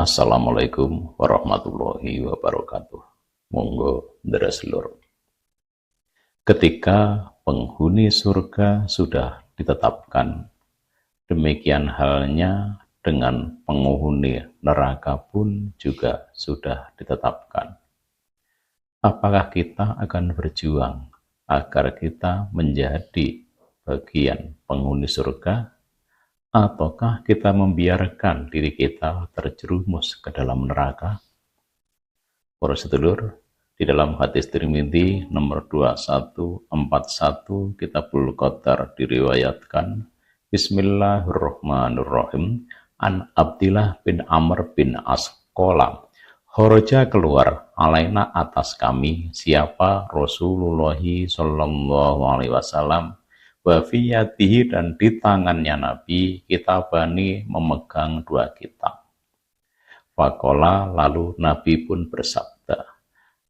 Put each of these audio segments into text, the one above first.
Assalamualaikum warahmatullahi wabarakatuh. Monggo Deraslur. Ketika penghuni surga sudah ditetapkan, demikian halnya dengan penghuni neraka pun juga sudah ditetapkan. Apakah kita akan berjuang agar kita menjadi bagian penghuni surga, ataukah kita membiarkan diri kita terjerumus ke dalam neraka? Para sedulur, di dalam hadis Tirmidzi nomor 2141 Kitabul Qadar diriwayatkan, Bismillahirrahmanirrahim, an Abdillah bin Amr bin As qala, kharaja keluar alaina atas kami siapa Rasulullah sallallahu alaihi wasallam, wa fi yadihi, dan di tangannya Nabi kitabani, memegang dua kitab. Faqala, lalu Nabi pun bersabda,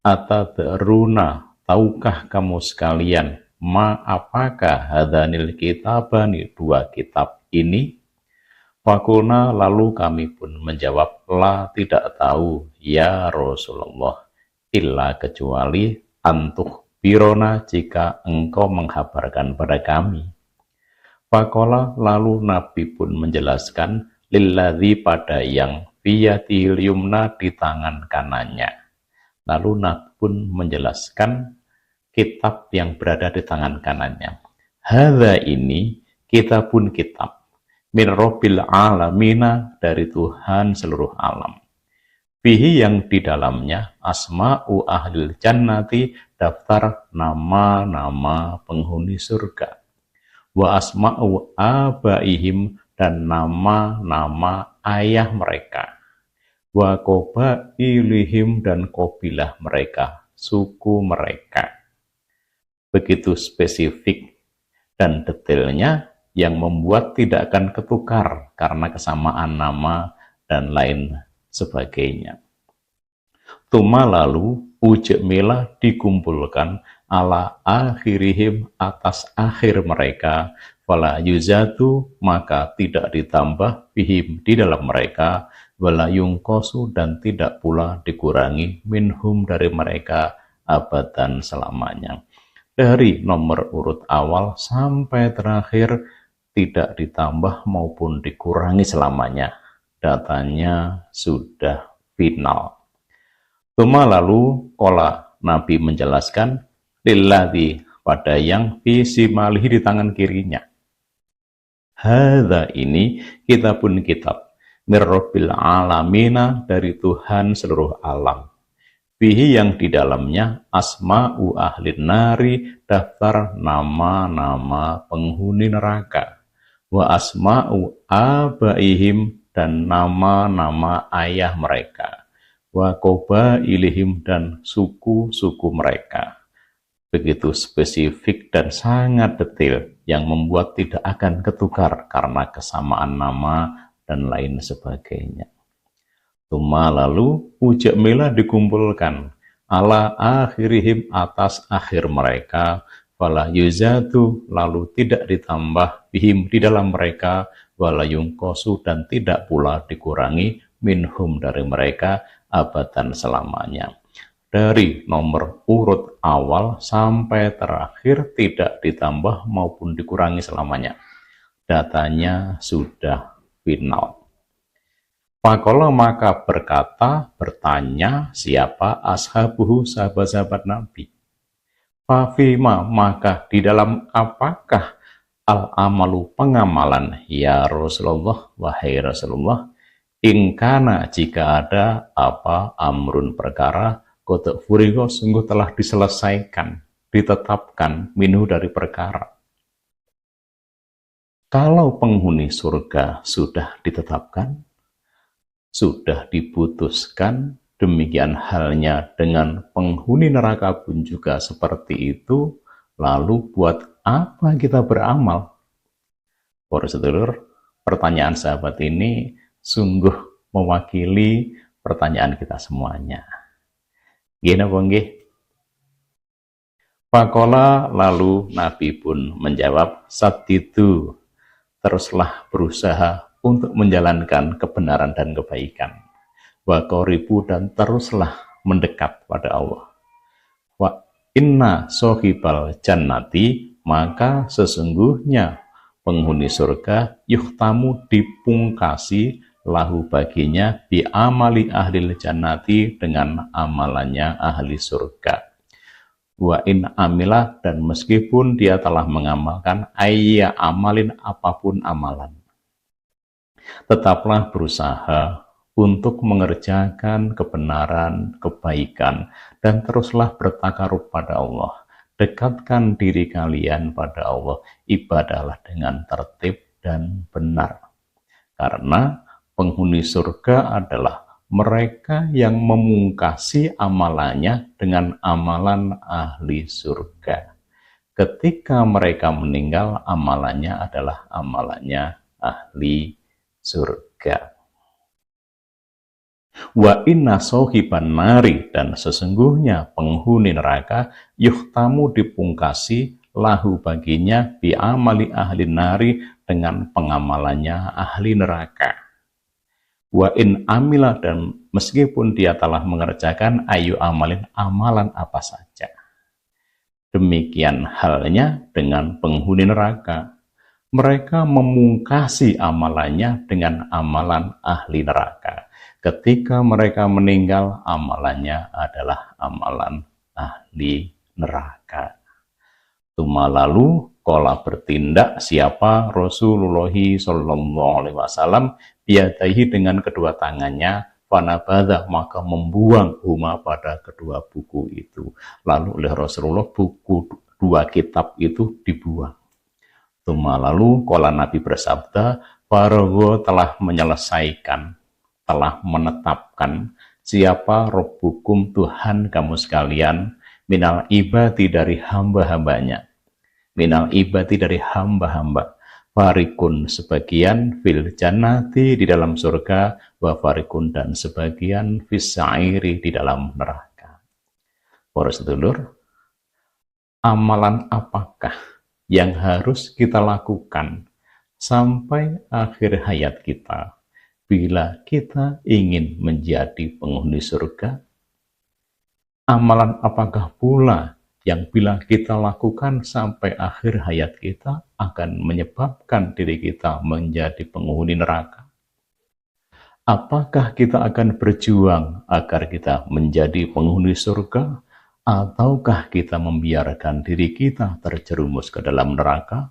atadruna, tahukah kamu sekalian, ma apakah hadanil kitabani, dua kitab ini? Faqulna, lalu kami pun menjawab, la, tidak tahu ya Rasulullah, illa, kecuali antuh birona, jika engkau menghabarkan pada kami. Faqala, lalu Nabi pun menjelaskan, lilladzi, pada yang biyadil yumna, di tangan kanannya. Lalu Nabi pun menjelaskan kitab yang berada di tangan kanannya. Hadza, ini kitabun, kitab, min rabbil alamina, dari Tuhan seluruh alam. Fihi, yang di dalamnya, asma'u ahlil jannati, daftar nama-nama penghuni surga. Wa asma'u abaihim, dan nama-nama ayah mereka. Wa qabailihim, dan qabilah mereka, suku mereka. Begitu spesifik dan detailnya yang membuat tidak akan ketukar karena kesamaan nama dan lain sebagainya. Tuma, lalu ujmilah, dikumpulkan, ala akhirihim, atas akhir mereka, wala yuzatu, maka tidak ditambah, bihim, di dalam mereka, wala yungkosu, dan tidak pula dikurangi, minhum, dari mereka, abadan, selamanya. Dari nomor urut awal sampai terakhir tidak ditambah maupun dikurangi selamanya. Datanya sudah final. Tuma, lalu kola, Nabi menjelaskan, lilladzi, pada yang bisimalihi, di tangan kirinya. Hadza, ini kitabun, kitab, mir rabbil alamina, dari Tuhan seluruh alam. Fihi, yang di dalamnya, asma'u ahlin nari, daftar nama-nama penghuni neraka. Wa asma'u abaihim, dan nama-nama ayah mereka. Wa qabailihim, dan suku-suku mereka. Begitu spesifik dan sangat detail yang membuat tidak akan ketukar karena kesamaan nama dan lain sebagainya. Tuma, lalu ujmilah, dikumpulkan, ala akhirihim, atas akhir mereka, wala yuzatu, lalu tidak ditambah, bihim, di dalam mereka, wala yungkosu, dan tidak pula dikurangi, minhum, dari mereka, abadan, selamanya. Dari nomor urut awal sampai terakhir tidak ditambah maupun dikurangi selamanya. Datanya sudah final. Faqala, maka bertanya siapa ashabuhu, sahabat-sahabat Nabi. Fafima, maka di dalam apakah al-amalu, pengamalan, ya Rasulullah, wahai Rasulullah, ingkana, jika ada apa, amrun, perkara, kotak furigo, sungguh telah diselesaikan, ditetapkan, minhu, dari perkara. Kalau penghuni surga sudah ditetapkan, sudah diputuskan, demikian halnya dengan penghuni neraka pun juga seperti itu, lalu buat apa kita beramal? Para sedulur, pertanyaan sahabat ini sungguh mewakili pertanyaan kita semuanya. Gini apa nggih? Faqala, lalu Nabi pun menjawab, saddidu, teruslah berusaha untuk menjalankan kebenaran dan kebaikan. wa qaribu, dan teruslah mendekat pada Allah. Wa inna sohibal jannati, maka sesungguhnya penghuni surga, yuhtamu, dipungkasi, lahu baginya, bi amali ahlil jannati, dengan amalannya ahli surga. Wa in amilah, dan meskipun dia telah mengamalkan, ayya amalin, apapun amalan, tetaplah berusaha untuk mengerjakan kebenaran, kebaikan, dan teruslah bertakarub pada Allah. Dekatkan diri kalian pada Allah, ibadahlah dengan tertib dan benar. Karena penghuni surga adalah mereka yang memungkasi amalannya dengan amalan ahli surga. Ketika mereka meninggal, amalannya adalah amalannya ahli surga. Wa inna sohiban nari, dan sesungguhnya penghuni neraka, yuhtamu, dipungkasi, lahu baginya, bi amali ahli nari, dengan pengamalannya ahli neraka. Wa in amila, dan meskipun dia telah mengerjakan ayu amalin, amalan apa saja. Demikian halnya dengan penghuni neraka. Mereka memungkasi amalannya dengan amalan ahli neraka. Ketika mereka meninggal, amalannya adalah amalan ahli neraka. Tuma lalu kola bertindak siapa Rasulullah Shallallahu Alaihi Wasallam, biadahi, dengan kedua tangannya, fanabadha, maka membuang huma, pada kedua buku itu. Lalu oleh Rasulullah buku dua kitab itu dibuang. Tuma lalu kola Nabi bersabda, Faragho, telah menyelesaikan, telah menetapkan, siapa Rabbukum, Tuhan kamu sekalian, minal ibadi, dari hamba-hambanya, minal ibadi, dari hamba-hamba, farikun, sebagian, fil jannati, di dalam surga, wa farikun, dan sebagian, fis sa'iri, di dalam neraka. Para sedulur, amalan apakah yang harus kita lakukan sampai akhir hayat kita bila kita ingin menjadi penghuni surga? Amalan apakah pula yang bila kita lakukan sampai akhir hayat kita akan menyebabkan diri kita menjadi penghuni neraka? Apakah kita akan berjuang agar kita menjadi penghuni surga, ataukah kita membiarkan diri kita terjerumus ke dalam neraka?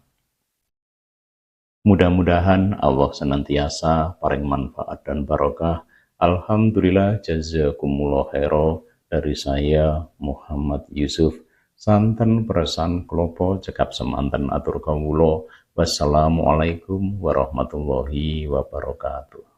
Mudah-mudahan Allah senantiasa paring manfaat dan barokah. Alhamdulillah, jazakumullah khairan. Dari saya Muhammad Yusuf, santen peresan klopo cekap semanten atur kawula. Wassalamualaikum warahmatullahi wabarakatuh.